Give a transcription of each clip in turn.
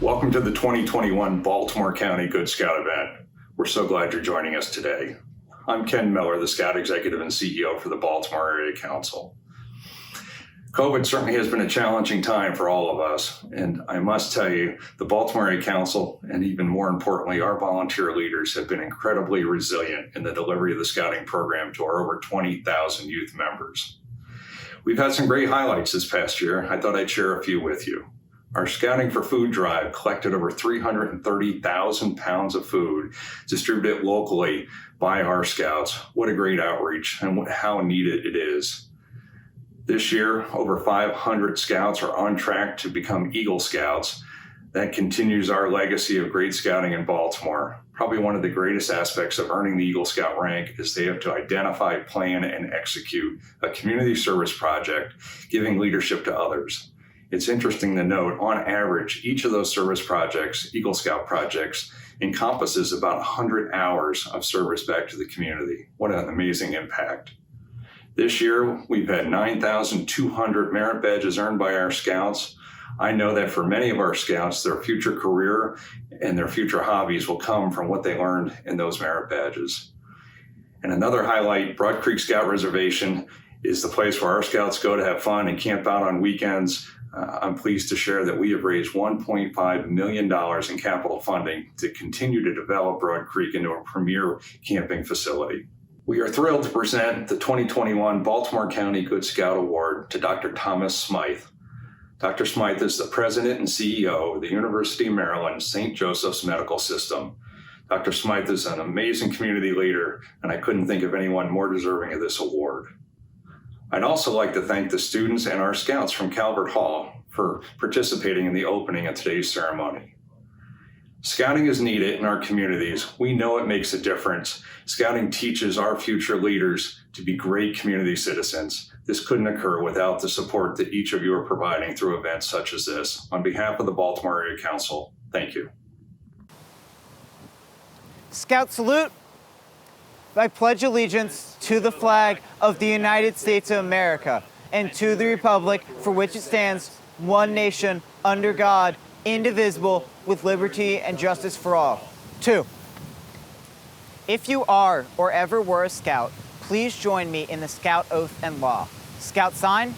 Welcome to the 2021 Baltimore County Good Scout event. We're so glad you're joining us today. I'm Ken Miller, the Scout Executive and CEO for the Baltimore Area Council. COVID certainly has been a challenging time for all of us, and I must tell you, the Baltimore Area Council, and even more importantly, our volunteer leaders have been incredibly resilient in the delivery of the scouting program to our over 20,000 youth members. We've had some great highlights this past year. I thought I'd share a few with you. Our Scouting for Food drive collected over 330,000 pounds of food distributed locally by our scouts. What a great outreach and how needed it is. This year, over 500 scouts are on track to become Eagle Scouts. That continues our legacy of great scouting in Baltimore. Probably one of the greatest aspects of earning the Eagle Scout rank is they have to identify, plan, and execute a community service project, giving leadership to others. It's interesting to note, on average, each of those service projects, Eagle Scout projects, encompasses about 100 hours of service back to the community. What an amazing impact. This year, we've had 9,200 merit badges earned by our scouts. I know that for many of our scouts, their future career and their future hobbies will come from what they learned in those merit badges. And another highlight, Broad Creek Scout Reservation is the place where our scouts go to have fun and camp out on weekends. I'm pleased to share that we have raised $1.5 million in capital funding to continue to develop Broad Creek into a premier camping facility. We are thrilled to present the 2021 Baltimore County Good Scout Award to Dr. Thomas Smythe. Dr. Smythe is the president and CEO of the University of Maryland St. Joseph's Medical System. Dr. Smythe is an amazing community leader, and I couldn't think of anyone more deserving of this award. I'd also like to thank the students and our scouts from Calvert Hall for participating in the opening of today's ceremony. Scouting is needed in our communities. We know it makes a difference. Scouting teaches our future leaders to be great community citizens. This couldn't occur without the support that each of you are providing through events such as this. On behalf of the Baltimore Area Council, thank you. Scout salute. I pledge allegiance to the flag of the United States of America and to the republic for which it stands, one nation, under God, indivisible, with liberty and justice for all. 2. If you are or ever were a scout, please join me in the Scout Oath and Law. Scout sign.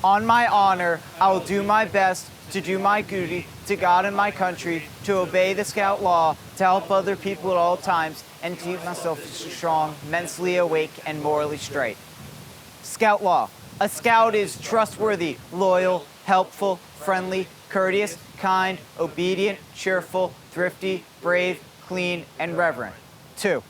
On my honor, I will do my best to do my duty to God and my country, to obey the Scout law, to help other people at all times, and to keep myself strong, mentally awake, and morally straight. Scout law. A scout is trustworthy, loyal, helpful, friendly, courteous, kind, obedient, cheerful, thrifty, brave, clean, and reverent. 2.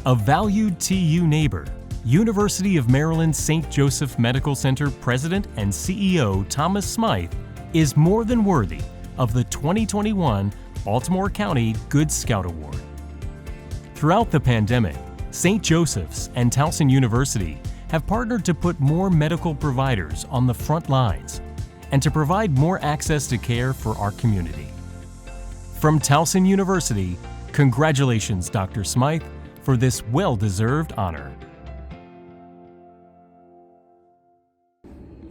A valued TU neighbor, University of Maryland St. Joseph Medical Center President and CEO Thomas Smythe is more than worthy of the 2021 Baltimore County Good Scout Award. Throughout the pandemic, St. Joseph's and Towson University have partnered to put more medical providers on the front lines and to provide more access to care for our community. From Towson University, congratulations, Dr. Smythe, for this well-deserved honor.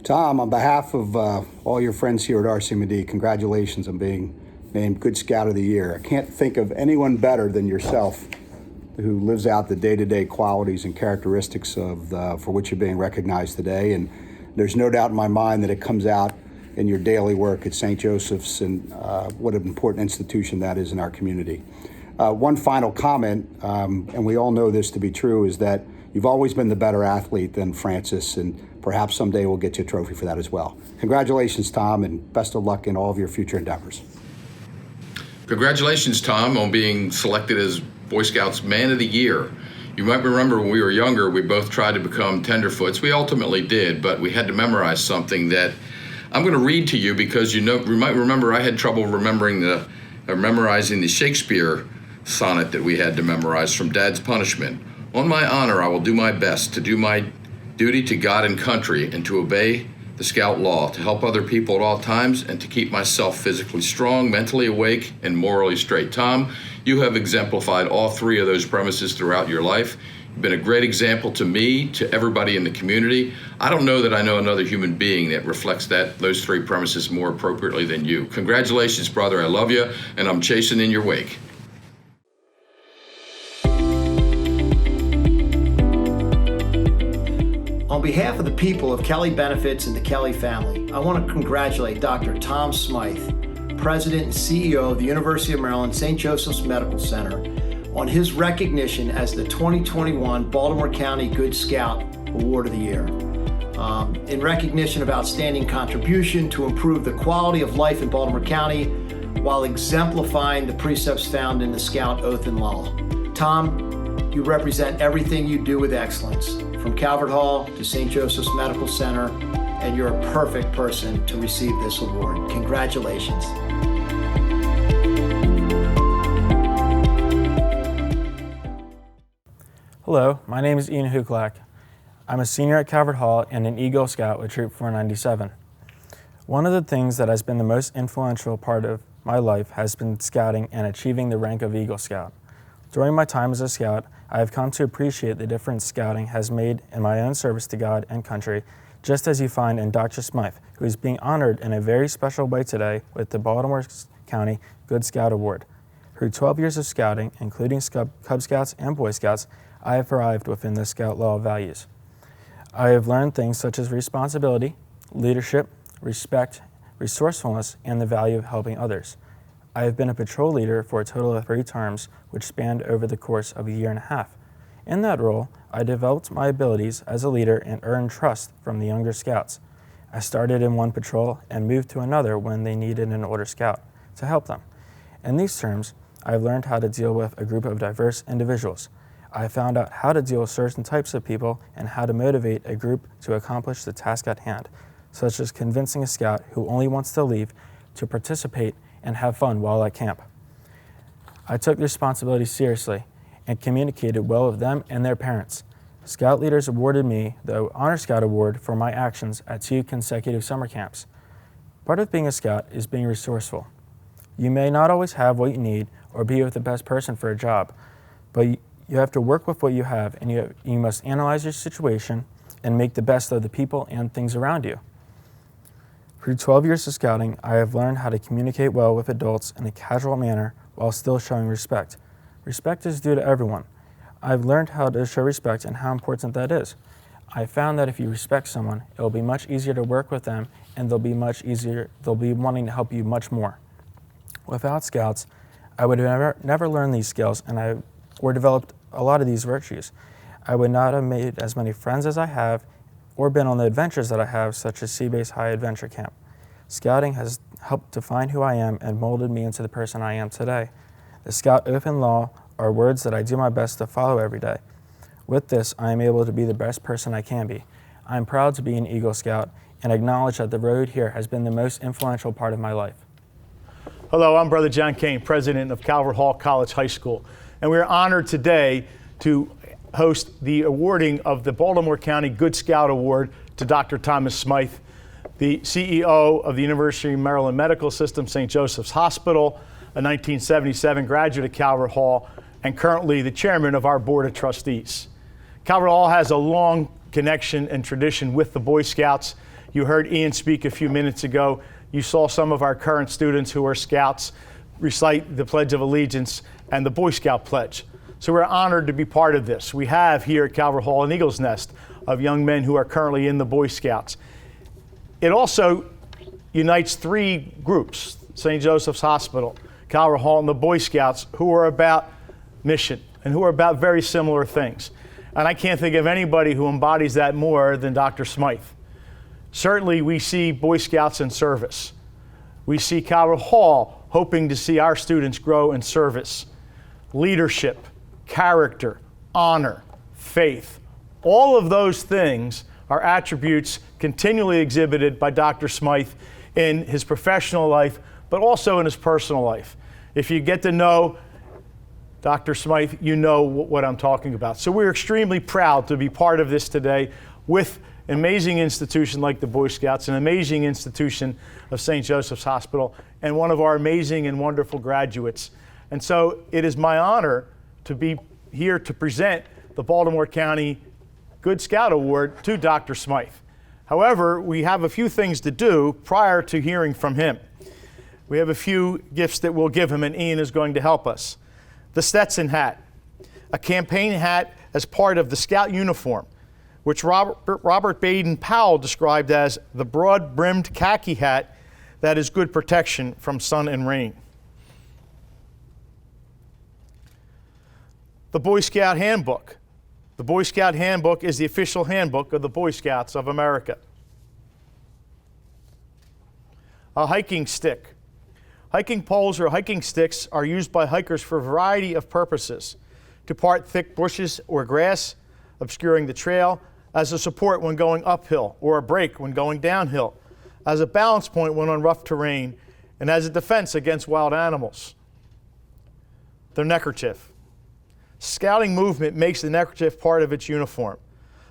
Tom, on behalf of all your friends here at RCMD, congratulations on being named Good Scout of the Year. I can't think of anyone better than yourself who lives out the day-to-day qualities and characteristics of for which you're being recognized today. And there's no doubt in my mind that it comes out in your daily work at St. Joseph's and what an important institution that is in our community. One final comment, and we all know this to be true, is that you've always been the better athlete than Francis, and Perhaps someday we'll get you a trophy for that as well. Congratulations, Tom, and best of luck in all of your future endeavors. Congratulations, Tom, on being selected as Boy Scouts Man of the Year. You might remember when we were younger, we both tried to become tenderfoots. We ultimately did, but we had to memorize something that I'm going to read to you because you might remember I had trouble memorizing the Shakespeare sonnet that we had to memorize from Dad's Punishment. On my honor, I will do my best to do my duty to God and country and to obey the Scout law, to help other people at all times and to keep myself physically strong, mentally awake, and morally straight. Tom, you have exemplified all three of those premises throughout your life. You've been a great example to me, to everybody in the community. I don't know that I know another human being that reflects those three premises more appropriately than you. Congratulations, brother. I love you, and I'm chasing in your wake. On behalf of the people of Kelly Benefits and the Kelly family, I want to congratulate Dr. Tom Smythe, President and CEO of the University of Maryland St. Joseph's Medical Center, on his recognition as the 2021 Baltimore County Good Scout Award of the Year. In recognition of outstanding contribution to improve the quality of life in Baltimore County while exemplifying the precepts found in the Scout Oath and Law. Tom, you represent everything you do with excellence, from Calvert Hall to St. Joseph's Medical Center, and you're a perfect person to receive this award. Congratulations. Hello, my name is Ian Huclack. I'm a senior at Calvert Hall and an Eagle Scout with Troop 497. One of the things that has been the most influential part of my life has been scouting and achieving the rank of Eagle Scout. During my time as a Scout, I have come to appreciate the difference Scouting has made in my own service to God and country, just as you find in Dr. Smythe, who is being honored in a very special way today with the Baltimore County Good Scout Award. Through 12 years of scouting, including Cub Scouts and Boy Scouts, I have thrived within the Scout law values. I have learned things such as responsibility, leadership, respect, resourcefulness, and the value of helping others. I have been a patrol leader for a total of 3 terms, which spanned over the course of a year and a half. In that role, I developed my abilities as a leader and earned trust from the younger Scouts. I started in one patrol and moved to another when they needed an older Scout to help them. In these terms, I've learned how to deal with a group of diverse individuals. I found out how to deal with certain types of people and how to motivate a group to accomplish the task at hand, such as convincing a Scout who only wants to leave to participate and have fun while at camp. I took the responsibility seriously and communicated well with them and their parents. Scout leaders awarded me the Honor Scout Award for my actions at 2 consecutive summer camps. Part of being a Scout is being resourceful. You may not always have what you need or be with the best person for a job, but you have to work with what you have, and you must analyze your situation and make the best of the people and things around you. Through 12 years of scouting, I have learned how to communicate well with adults in a casual manner while still showing respect. Respect is due to everyone. I've learned how to show respect and how important that is. I found that if you respect someone, it will be much easier to work with them, and they'll be wanting to help you much more. Without Scouts, I would have never learned these skills or developed a lot of these virtues. I would not have made as many friends as I have or been on the adventures that I have, such as Seabase High Adventure Camp. Scouting has helped define who I am and molded me into the person I am today. The Scout Oath and Law are words that I do my best to follow every day. With this, I am able to be the best person I can be. I am proud to be an Eagle Scout and acknowledge that the road here has been the most influential part of my life. Hello, I'm Brother John Kane, president of Calvert Hall College High School, and we're honored today to host the awarding of the Baltimore County Good Scout Award to Dr. Thomas Smythe, the CEO of the University of Maryland Medical System, St. Joseph's Hospital, a 1977 graduate of Calvert Hall, and currently the chairman of our Board of Trustees. Calvert Hall has a long connection and tradition with the Boy Scouts. You heard Ian speak a few minutes ago. You saw some of our current students who are Scouts recite the Pledge of Allegiance and the Boy Scout Pledge. So we're honored to be part of this. We have here at Calvert Hall an Eagle's Nest of young men who are currently in the Boy Scouts. It also unites 3 groups, St. Joseph's Hospital, Calvert Hall, and the Boy Scouts, who are about mission and who are about very similar things. And I can't think of anybody who embodies that more than Dr. Smythe. Certainly, we see Boy Scouts in service. We see Calvert Hall hoping to see our students grow in service. Leadership, character, honor, faith. All of those things are attributes continually exhibited by Dr. Smythe in his professional life, but also in his personal life. If you get to know Dr. Smythe, you know what I'm talking about. So we're extremely proud to be part of this today with an amazing institution like the Boy Scouts, an amazing institution of St. Joseph's Hospital, and one of our amazing and wonderful graduates. And so it is my honor to be here to present the Baltimore County Good Scout Award to Dr. Smythe. However, we have a few things to do prior to hearing from him. We have a few gifts that we'll give him, and Ian is going to help us. The Stetson hat, a campaign hat as part of the Scout uniform, which Robert Baden-Powell described as the broad-brimmed khaki hat that is good protection from sun and rain. The Boy Scout Handbook. The Boy Scout Handbook is the official handbook of the Boy Scouts of America. A hiking stick. Hiking poles or hiking sticks are used by hikers for a variety of purposes: to part thick bushes or grass, obscuring the trail, as a support when going uphill, or a brake when going downhill, as a balance point when on rough terrain, and as a defense against wild animals. The neckerchief. Scouting movement makes the neckerchief part of its uniform.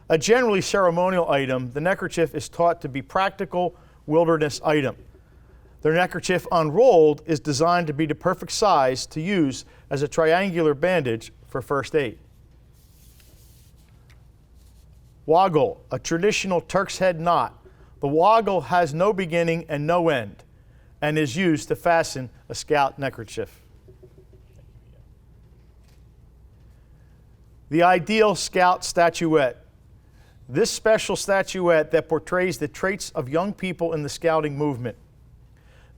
A generally ceremonial item, the neckerchief is taught to be practical wilderness item. The neckerchief unrolled is designed to be the perfect size to use as a triangular bandage for first aid. Woggle, a traditional Turk's head knot. The woggle has no beginning and no end and is used to fasten a scout neckerchief. The ideal scout statuette. This special statuette that portrays the traits of young people in the scouting movement.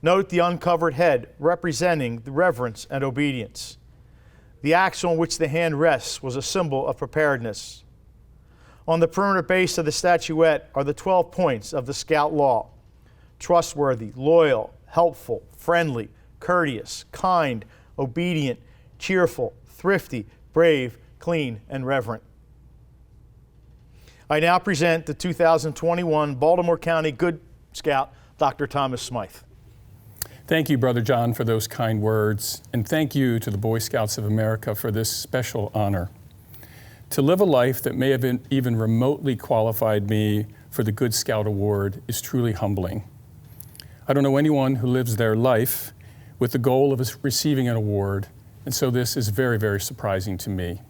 Note the uncovered head representing the reverence and obedience. The axe on which the hand rests was a symbol of preparedness. On the perimeter base of the statuette are the 12 points of the Scout Law: trustworthy, loyal, helpful, friendly, courteous, kind, obedient, cheerful, thrifty, brave, clean, and reverent. I now present the 2021 Baltimore County Good Scout, Dr. Thomas Smythe. Thank you, Brother John, for those kind words, and thank you to the Boy Scouts of America for this special honor. To live a life that may have even remotely qualified me for the Good Scout Award is truly humbling. I don't know anyone who lives their life with the goal of receiving an award, and so this is very, very surprising to me.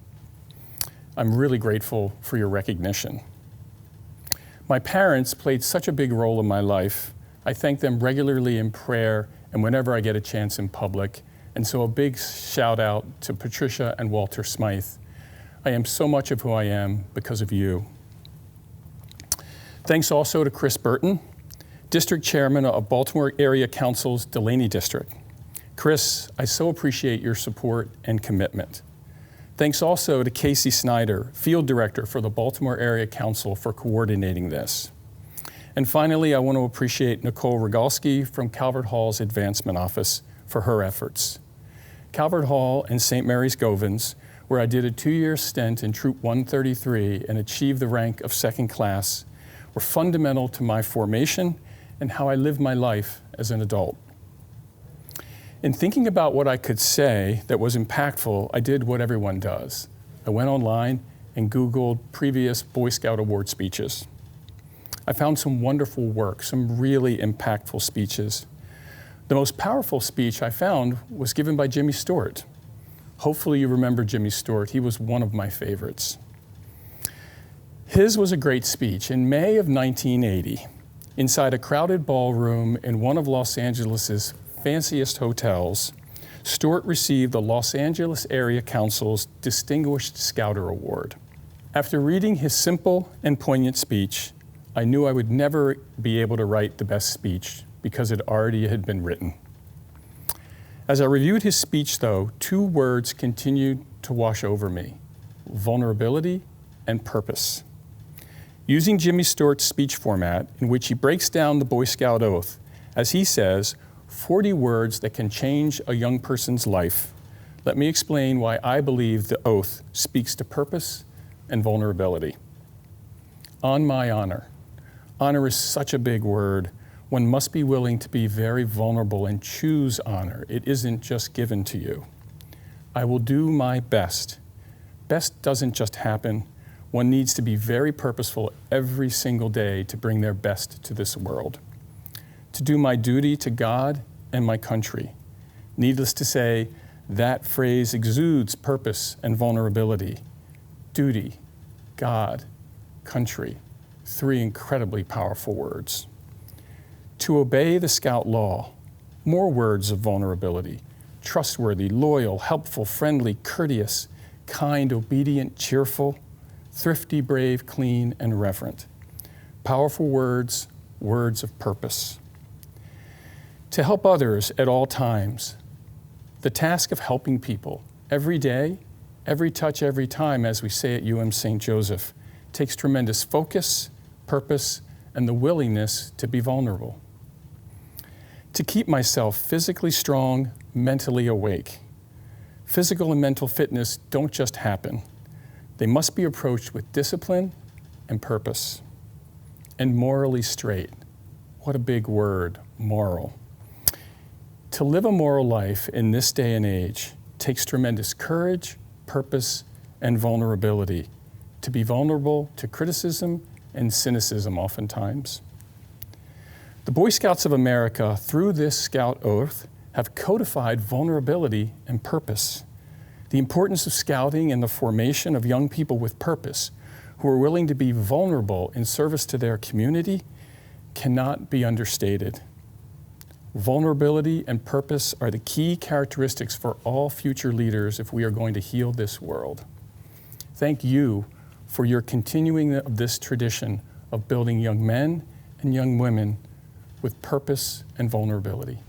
I'm really grateful for your recognition. My parents played such a big role in my life. I thank them regularly in prayer and whenever I get a chance in public. And so a big shout out to Patricia and Walter Smythe. I am so much of who I am because of you. Thanks also to Chris Burton, District Chairman of Baltimore Area Council's Delaney District. Chris, I so appreciate your support and commitment. Thanks also to Casey Snyder, Field Director for the Baltimore Area Council, for coordinating this. And finally, I want to appreciate Nicole Rogalski from Calvert Hall's Advancement Office for her efforts. Calvert Hall and St. Mary's Govans, where I did a 2-year stint in Troop 133 and achieved the rank of second class, were fundamental to my formation and how I lived my life as an adult. In thinking about what I could say that was impactful, I did what everyone does. I went online and Googled previous Boy Scout Award speeches. I found some wonderful work, some really impactful speeches. The most powerful speech I found was given by Jimmy Stewart. Hopefully you remember Jimmy Stewart. He was one of my favorites. His was a great speech. In May of 1980, inside a crowded ballroom in one of Los Angeles's fanciest hotels, Stewart received the Los Angeles Area Council's Distinguished Scouter Award. After reading his simple and poignant speech, I knew I would never be able to write the best speech because it already had been written. As I reviewed his speech, though, 2 words continued to wash over me: vulnerability and purpose. using Jimmy Stewart's speech format in which he breaks down the Boy Scout oath, as he says, 40 words that can change a young person's life. Let me explain why I believe the oath speaks to purpose and vulnerability. On my honor. Honor is such a big word. One must be willing to be very vulnerable and choose honor. It isn't just given to you. I will do my best. Best doesn't just happen. One needs to be very purposeful every single day to bring their best to this world. To do my duty to God and my country. Needless to say, that phrase exudes purpose and vulnerability. Duty, God, country, 3 incredibly powerful words. To obey the Scout law, more words of vulnerability. Trustworthy, loyal, helpful, friendly, courteous, kind, obedient, cheerful, thrifty, brave, clean, and reverent. Powerful words, words of purpose. To help others at all times. The task of helping people every day, every touch, every time, as we say at UM St. Joseph, takes tremendous focus, purpose, and the willingness to be vulnerable. To keep myself physically strong, mentally awake. Physical and mental fitness don't just happen. They must be approached with discipline and purpose. And morally straight. What a big word, moral. To live a moral life in this day and age takes tremendous courage, purpose, and vulnerability. To be vulnerable to criticism and cynicism oftentimes. The Boy Scouts of America, through this Scout oath, have codified vulnerability and purpose. The importance of scouting and the formation of young people with purpose who are willing to be vulnerable in service to their community cannot be understated. Vulnerability and purpose are the key characteristics for all future leaders if we are going to heal this world. Thank you for your continuing of this tradition of building young men and young women with purpose and vulnerability.